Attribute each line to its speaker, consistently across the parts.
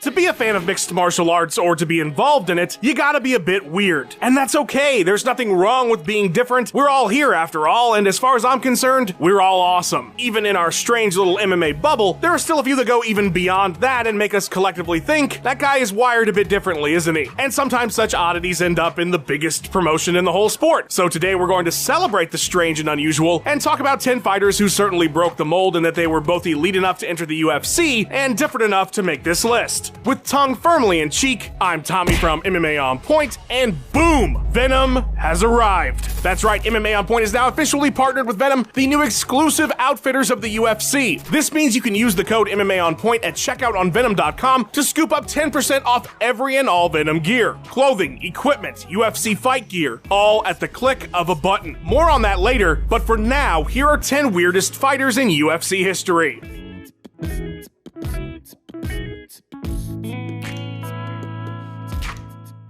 Speaker 1: To be a fan of mixed martial arts or to be involved in it, you gotta be a bit weird. And that's okay, there's nothing wrong with being different. We're all here after all, and as far as I'm concerned, we're all awesome. Even in our strange little MMA bubble, there are still a few that go even beyond that and make us collectively think, that guy is wired a bit differently, isn't he? And sometimes such oddities end up in the biggest promotion in the whole sport. So today we're going to celebrate the strange and unusual, and talk about 10 fighters who certainly broke the mold in that they were both elite enough to enter the UFC, and different enough to make this list. With tongue firmly in cheek, I'm Tommy from MMA On Point, and boom! Venom has arrived. That's right, MMA On Point is now officially partnered with Venom, the new exclusive outfitters of the UFC. This means you can use the code MMA On Point at checkout on Venom.com to scoop up 10% off every and all Venom gear. Clothing, equipment, UFC fight gear, all at the click of a button. More on that later, but for now, here are 10 weirdest fighters in UFC history.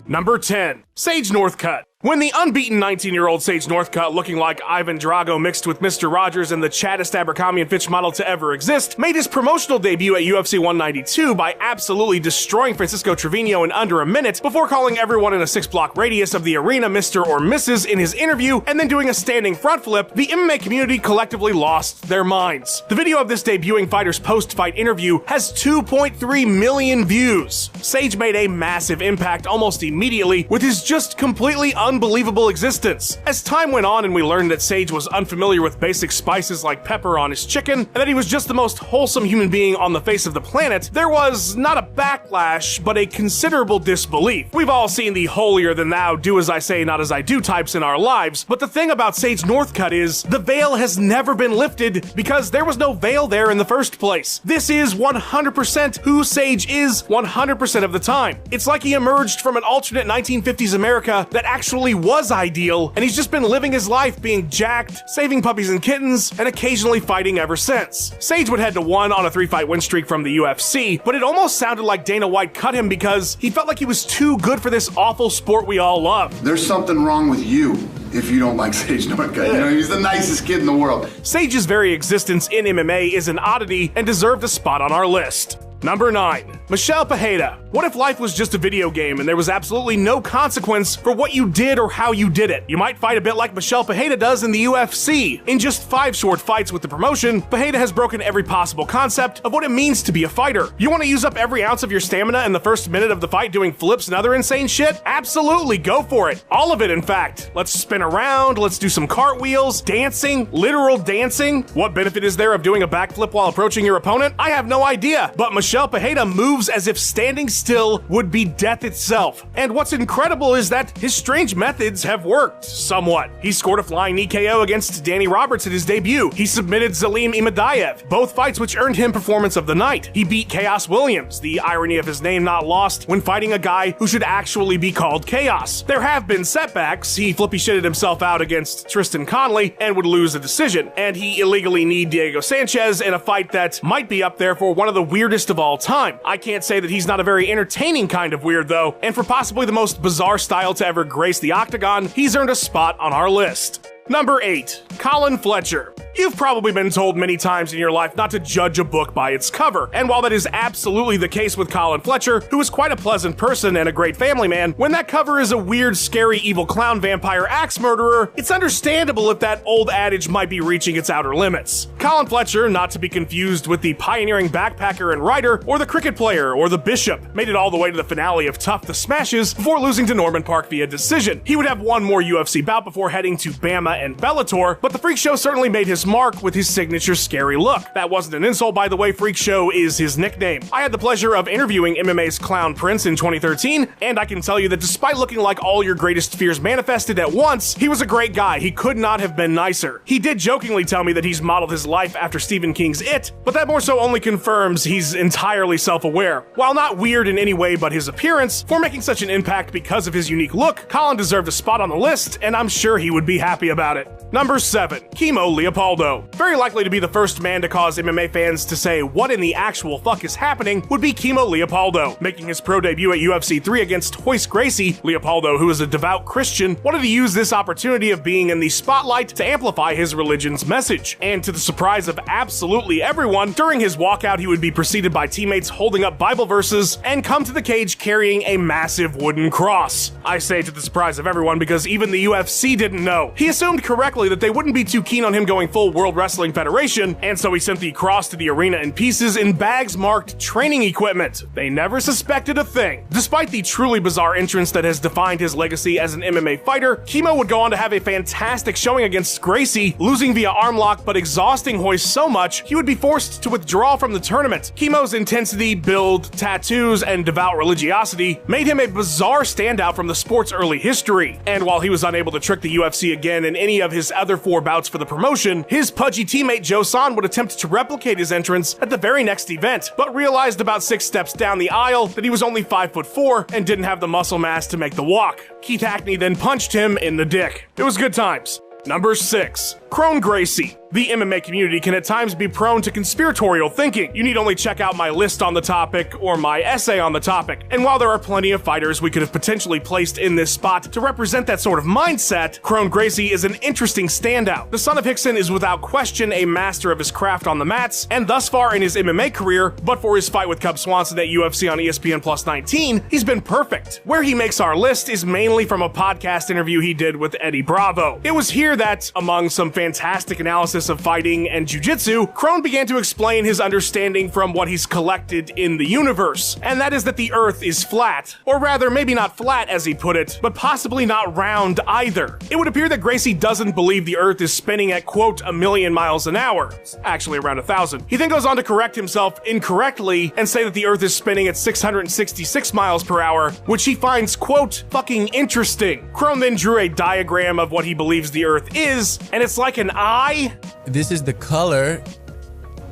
Speaker 1: Number 10. Sage Northcutt. When the unbeaten 19-year-old Sage Northcutt, looking like Ivan Drago mixed with Mr. Rogers and the chattest Abercrombie & Fitch model to ever exist, made his promotional debut at UFC 192 by absolutely destroying Francisco Trevino in under a minute before calling everyone in a 6-block radius of the arena Mr. or Mrs. in his interview and then doing a standing front flip, the MMA community collectively lost their minds. The video of this debuting fighter's post-fight interview has 2.3 million views. Sage made a massive impact almost immediately with his just completely unbelievable existence. As time went on and we learned that Sage was unfamiliar with basic spices like pepper on his chicken, and that he was just the most wholesome human being on the face of the planet, there was not a backlash, but a considerable disbelief. We've all seen the holier than thou, do as I say, not as I do types in our lives, but the thing about Sage Northcutt is, the veil has never been lifted because there was no veil there in the first place. This is 100% who Sage is 100% of the time. It's like he emerged from an alternate 1950s America that actually was ideal, and he's just been living his life being jacked, saving puppies and kittens, and occasionally fighting ever since. Sage would head to 1 on a 3-fight win streak from the UFC, but it almost sounded like Dana White cut him because he felt like he was too good for this awful sport we all love.
Speaker 2: There's something wrong with you if you don't like Sage Northcutt. You know, he's the nicest kid in the world.
Speaker 1: Sage's very existence in MMA is an oddity and deserved a spot on our list. Number 9. Michel Pereira. What if life was just a video game and there was absolutely no consequence for what you did or how you did it? You might fight a bit like Michel Pereira does in the UFC. In just 5 short fights with the promotion, Pereira has broken every possible concept of what it means to be a fighter. You want to use up every ounce of your stamina in the first minute of the fight doing flips and other insane shit? Absolutely, go for it. All of it, in fact. Let's spin around, let's do some cartwheels, dancing, literal dancing. What benefit is there of doing a backflip while approaching your opponent? I have no idea, but Michel Pereira moves as if standing still would be death itself. And what's incredible is that his strange methods have worked somewhat. He scored a flying knee KO against Danny Roberts at his debut. He submitted Zalim Imadaev, both fights which earned him Performance of the Night. He beat Chaos Williams, the irony of his name not lost when fighting a guy who should actually be called Chaos. There have been setbacks. He flippy shitted himself out against Tristan Conley and would lose a decision. And he illegally kneed Diego Sanchez in a fight that might be up there for one of the weirdest of all time. I can't say that he's not a very entertaining kind of weird though, and for possibly the most bizarre style to ever grace the octagon, he's earned a spot on our list. Number 8. Colin Fletcher. You've probably been told many times in your life not to judge a book by its cover, and while that is absolutely the case with Colin Fletcher, who is quite a pleasant person and a great family man, when that cover is a weird, scary, evil clown vampire axe murderer, it's understandable if that old adage might be reaching its outer limits. Colin Fletcher, not to be confused with the pioneering backpacker and writer, or the cricket player, or the bishop, made it all the way to the finale of Tough the Smashes before losing to Norman Park via decision. He would have one more UFC bout before heading to Bama and Bellator, but the Freak Show certainly made his mark with his signature scary look. That wasn't an insult, by the way. Freak Show is his nickname. I had the pleasure of interviewing MMA's Clown Prince in 2013, and I can tell you that despite looking like all your greatest fears manifested at once, he was a great guy. He could not have been nicer. He did jokingly tell me that he's modeled his life after Stephen King's It, but that more so only confirms he's entirely self-aware. While not weird in any way but his appearance, for making such an impact because of his unique look, Colin deserved a spot on the list, and I'm sure he would be happy about it. Number 7. Kimo Leopold. Leopoldo. Very likely to be the first man to cause MMA fans to say, what in the actual fuck is happening, would be Kimo Leopoldo. Making his pro debut at UFC 3 against Royce Gracie, Leopoldo, who is a devout Christian, wanted to use this opportunity of being in the spotlight to amplify his religion's message. And to the surprise of absolutely everyone, during his walkout he would be preceded by teammates holding up Bible verses and come to the cage carrying a massive wooden cross. I say to the surprise of everyone because even the UFC didn't know. He assumed correctly that they wouldn't be too keen on him going full World Wrestling Federation, and so he sent the cross to the arena in pieces in bags marked training equipment. They never suspected a thing. Despite the truly bizarre entrance that has defined his legacy as an MMA fighter, Kimo would go on to have a fantastic showing against Gracie, losing via armlock but exhausting Royce so much he would be forced to withdraw from the tournament. Kimo's intensity, build, tattoos, and devout religiosity made him a bizarre standout from the sport's early history, and while he was unable to trick the UFC again in any of his other 4 bouts for the promotion, his pudgy teammate Joe Son would attempt to replicate his entrance at the very next event, but realized about 6 steps down the aisle that he was only 5'4" and didn't have the muscle mass to make the walk. Keith Hackney then punched him in the dick. It was good times. Number 6. Kron Gracie. The MMA community can at times be prone to conspiratorial thinking. You need only check out my list on the topic or my essay on the topic. And while there are plenty of fighters we could have potentially placed in this spot to represent that sort of mindset, Kron Gracie is an interesting standout. The son of Hickson is without question a master of his craft on the mats, and thus far in his MMA career, but for his fight with Cub Swanson at UFC on ESPN Plus 19, he's been perfect. Where he makes our list is mainly from a podcast interview he did with Eddie Bravo. It was here that, among some fantastic analysis of fighting and jiu-jitsu, Kron began to explain his understanding from what he's collected in the universe, and that is that the Earth is flat, or rather maybe not flat as he put it, but possibly not round either. It would appear that Gracie doesn't believe the Earth is spinning at quote 1,000,000 miles an hour. It's actually around 1,000. He then goes on to correct himself incorrectly and say that the Earth is spinning at 666 miles per hour, which he finds quote fucking interesting. Kron then drew a diagram of what he believes the Earth is, and it's like an eye.
Speaker 3: This is the color,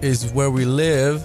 Speaker 3: is where we live.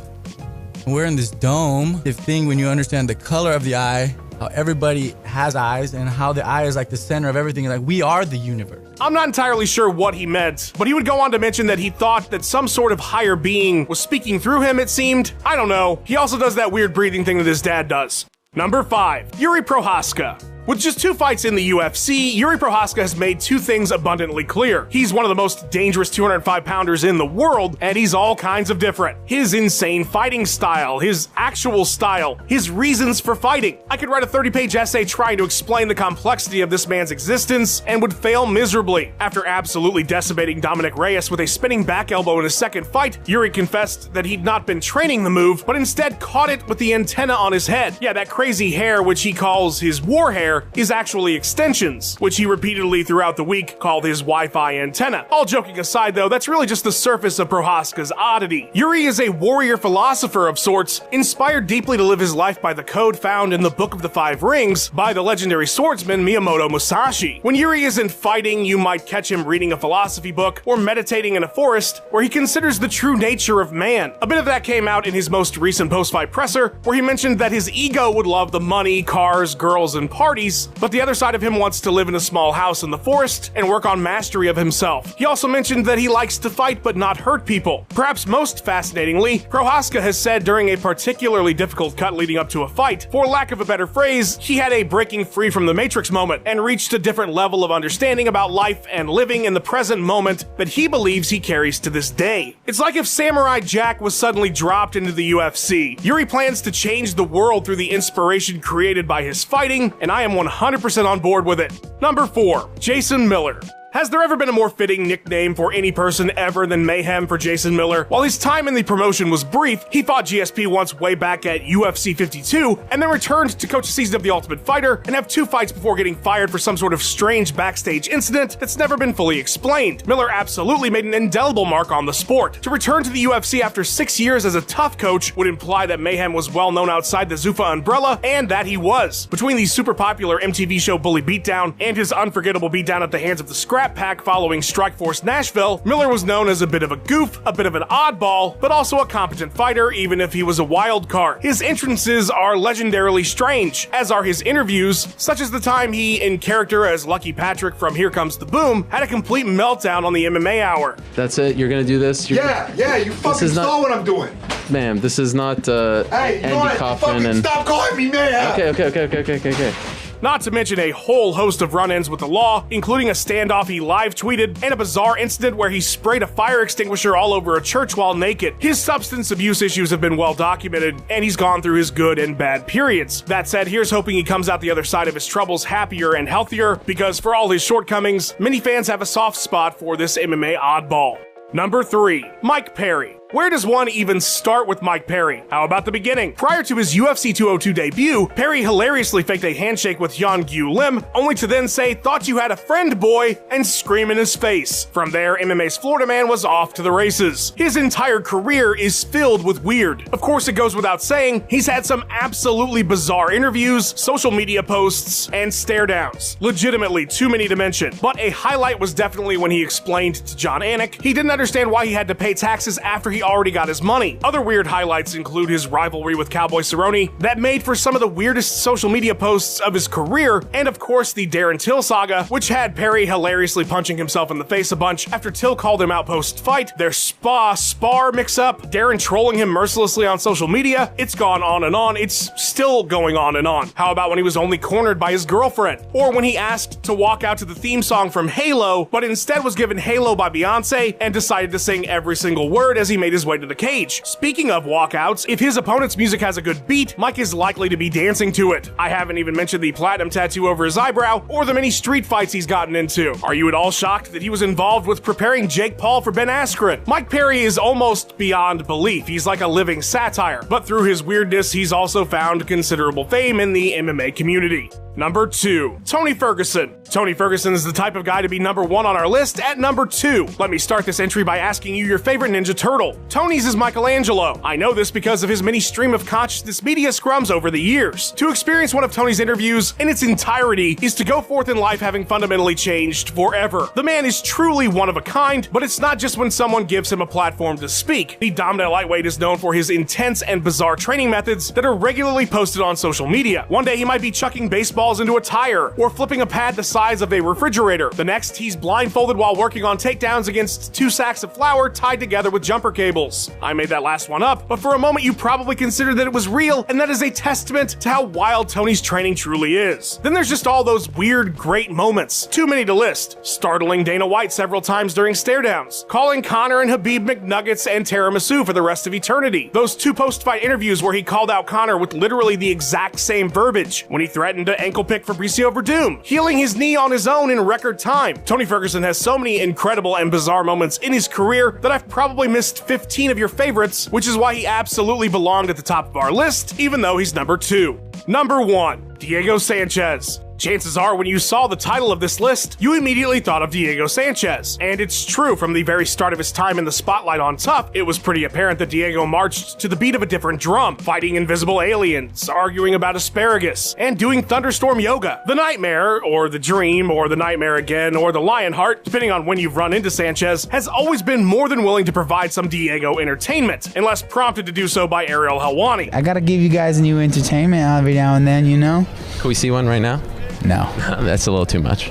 Speaker 3: We're in this dome. The thing when you understand the color of the eye, how everybody has eyes, and how the eye is like the center of everything. Like, we are the universe.
Speaker 1: I'm not entirely sure what he meant, but he would go on to mention that he thought that some sort of higher being was speaking through him, it seemed. I don't know. He also does that weird breathing thing that his dad does. Number 5. Yuri Prochazka. With just 2 fights in the UFC, Yuri Prochazka has made 2 things abundantly clear. He's one of the most dangerous 205-pounders in the world, and he's all kinds of different. His insane fighting style, his actual style, his reasons for fighting. I could write a 30-page essay trying to explain the complexity of this man's existence and would fail miserably. After absolutely decimating Dominic Reyes with a spinning back elbow in his second fight, Yuri confessed that he'd not been training the move, but instead caught it with the antenna on his head. Yeah, that crazy hair, which he calls his war hair, is actually extensions, which he repeatedly throughout the week called his Wi-Fi antenna. All joking aside though, that's really just the surface of Prochazka's oddity. Yuri is a warrior philosopher of sorts, inspired deeply to live his life by the code found in the Book of the Five Rings by the legendary swordsman Miyamoto Musashi. When Yuri isn't fighting, you might catch him reading a philosophy book or meditating in a forest where he considers the true nature of man. A bit of that came out in his most recent post-fight presser, where he mentioned that his ego would love the money, cars, girls, and parties, but the other side of him wants to live in a small house in the forest and work on mastery of himself. He also mentioned that he likes to fight but not hurt people. Perhaps most fascinatingly, Prochazka has said during a particularly difficult cut leading up to a fight, for lack of a better phrase, he had a breaking free from the Matrix moment and reached a different level of understanding about life and living in the present moment that he believes he carries to this day. It's like if Samurai Jack was suddenly dropped into the UFC. Yuri plans to change the world through the inspiration created by his fighting, and I am 100% on board with it. Number 4. Jason Miller. Has there ever been a more fitting nickname for any person ever than Mayhem for Jason Miller? While his time in the promotion was brief, he fought GSP once way back at UFC 52, and then returned to coach a season of The Ultimate Fighter and have 2 fights before getting fired for some sort of strange backstage incident that's never been fully explained. Miller absolutely made an indelible mark on the sport. To return to the UFC after 6 years as a tough coach would imply that Mayhem was well known outside the Zuffa umbrella, and that he was. Between the super popular MTV show Bully Beatdown and his unforgettable beatdown at the hands of the Scrap, Brat Pack following Strikeforce Nashville, Miller was known as a bit of a goof, a bit of an oddball, but also a competent fighter even if he was a wild card. His entrances are legendarily strange, as are his interviews, such as the time he, in character as Lucky Patrick from Here Comes the Boom, had a complete meltdown on the MMA Hour.
Speaker 4: That's it? You're gonna do this?
Speaker 2: Yeah, you fucking saw what I'm doing.
Speaker 4: Ma'am, this is not
Speaker 2: Hey, you know
Speaker 4: Andy
Speaker 2: what?
Speaker 4: Kaufman and...
Speaker 2: Stop calling me man.
Speaker 4: Okay.
Speaker 1: Not to mention a whole host of run-ins with the law, including a standoff he live tweeted and a bizarre incident where he sprayed a fire extinguisher all over a church while naked. His substance abuse issues have been well documented, and he's gone through his good and bad periods. That said, here's hoping he comes out the other side of his troubles happier and healthier, because for all his shortcomings, many fans have a soft spot for this MMA oddball. Number 3, Mike Perry. Where does one even start with Mike Perry? How about the beginning? Prior to his UFC 202 debut, Perry hilariously faked a handshake with Yan Gyu Lim, only to then say, "Thought you had a friend, boy," and scream in his face. From there, MMA's Florida Man was off to the races. His entire career is filled with weird. Of course, it goes without saying, he's had some absolutely bizarre interviews, social media posts, and stare downs. Legitimately too many to mention. But a highlight was definitely when he explained to John Anik he didn't understand why he had to pay taxes after he already got his money. Other weird highlights include his rivalry with Cowboy Cerrone that made for some of the weirdest social media posts of his career, and of course the Darren Till saga, which had Perry hilariously punching himself in the face a bunch after Till called him out post-fight, their spar mix-up, Darren trolling him mercilessly on social media. It's gone on and on. It's still going on and on. How about when he was only cornered by his girlfriend? Or when he asked to walk out to the theme song from Halo, but instead was given Halo by Beyonce and decided to sing every single word as he made his way to the cage. Speaking of walkouts, if his opponent's music has a good beat, Mike is likely to be dancing to it. I haven't even mentioned the platinum tattoo over his eyebrow or the many street fights he's gotten into. Are you at all shocked that he was involved with preparing Jake Paul for Ben Askren? Mike Perry is almost beyond belief. He's like a living satire, but through his weirdness, he's also found considerable fame in the MMA community. Number 2, Tony Ferguson. Tony Ferguson is the type of guy to be number 1 on our list at number 2. Let me start this entry by asking you your favorite Ninja Turtle. Tony's is Michelangelo. I know this because of his many stream of consciousness media scrums over the years. To experience one of Tony's interviews in its entirety is to go forth in life having fundamentally changed forever. The man is truly one of a kind, but it's not just when someone gives him a platform to speak. The dominant lightweight is known for his intense and bizarre training methods that are regularly posted on social media. One day he might be chucking baseballs into a tire or flipping a pad the size of a refrigerator. The next, he's blindfolded while working on takedowns against 2 sacks of flour tied together with jumper cables. I made that last one up, but for a moment you probably considered that it was real, and that is a testament to how wild Tony's training truly is. Then there's just all those weird, great moments. Too many to list. Startling Dana White several times during stare downs. Calling Conor and Habib McNuggets and tiramisu for the rest of eternity. Those 2 post-fight interviews where he called out Conor with literally the exact same verbiage. When he threatened to ankle pick Fabricio Verdum, healing his knee on his own in record time. Tony Ferguson has so many incredible and bizarre moments in his career that I've probably missed 15 of your favorites, which is why he absolutely belonged at the top of our list, even though he's number 2. Number 1, Diego Sanchez. Chances are when you saw the title of this list, you immediately thought of Diego Sanchez. And it's true, from the very start of his time in the spotlight on Tough, it was pretty apparent that Diego marched to the beat of a different drum, fighting invisible aliens, arguing about asparagus, and doing thunderstorm yoga. The nightmare, or the dream, or the nightmare again, or the Lionheart, depending on when you've run into Sanchez, has always been more than willing to provide some Diego entertainment, unless prompted to do so by Ariel Helwani.
Speaker 5: I gotta give you guys a new entertainment every now and then, you know?
Speaker 4: Can we see one right now?
Speaker 5: No.
Speaker 4: That's a little too much.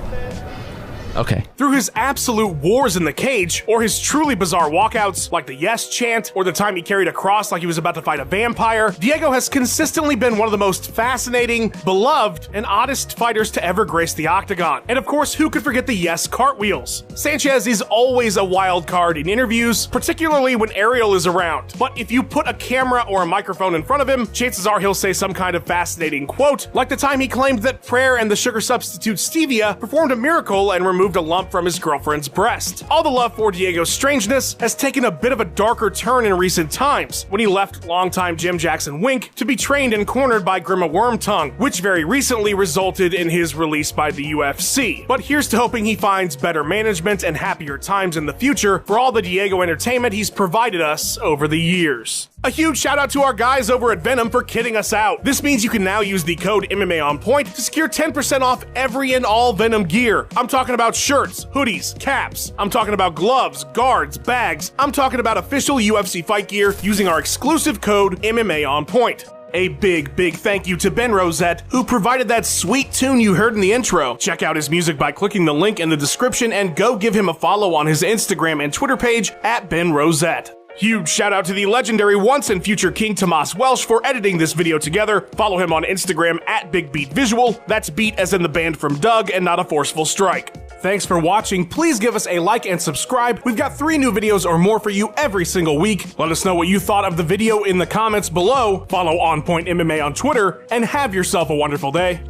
Speaker 4: Okay.
Speaker 1: Through his absolute wars in the cage, or his truly bizarre walkouts like the yes chant, or the time he carried a cross like he was about to fight a vampire, Diego has consistently been one of the most fascinating, beloved, and oddest fighters to ever grace the octagon. And of course, who could forget the yes cartwheels? Sanchez is always a wild card in interviews, particularly when Ariel is around. But if you put a camera or a microphone in front of him, chances are he'll say some kind of fascinating quote, like the time he claimed that prayer and the sugar substitute stevia performed a miracle and removed a lump from his girlfriend's breast. All the love for Diego's strangeness has taken a bit of a darker turn in recent times, when he left longtime Jim Jackson Wink to be trained and cornered by Grima Wormtongue, which very recently resulted in his release by the UFC. But here's to hoping he finds better management and happier times in the future for all the Diego entertainment he's provided us over the years. A huge shout out to our guys over at Venom for kidding us out. This means you can now use the code MMAOnPoint to secure 10% off every and all Venom gear. I'm talking about shirts, hoodies, caps. I'm talking about gloves, guards, bags. I'm talking about official UFC fight gear using our exclusive code MMAOnPoint. A big thank you to Ben Rosette, who provided that sweet tune you heard in the intro. Check out his music by clicking the link in the description and go give him a follow on his Instagram and Twitter page at Ben Rosette. Huge shout out to the legendary once and future King Tomas Welsh for editing this video together. Follow him on Instagram at Big Beat Visual. That's beat as in the band from Doug and not a forceful strike. Thanks for watching. Please give us a like and subscribe. We've got 3 new videos or more for you every single week. Let us know what you thought of the video in the comments below. Follow On Point MMA on Twitter and have yourself a wonderful day.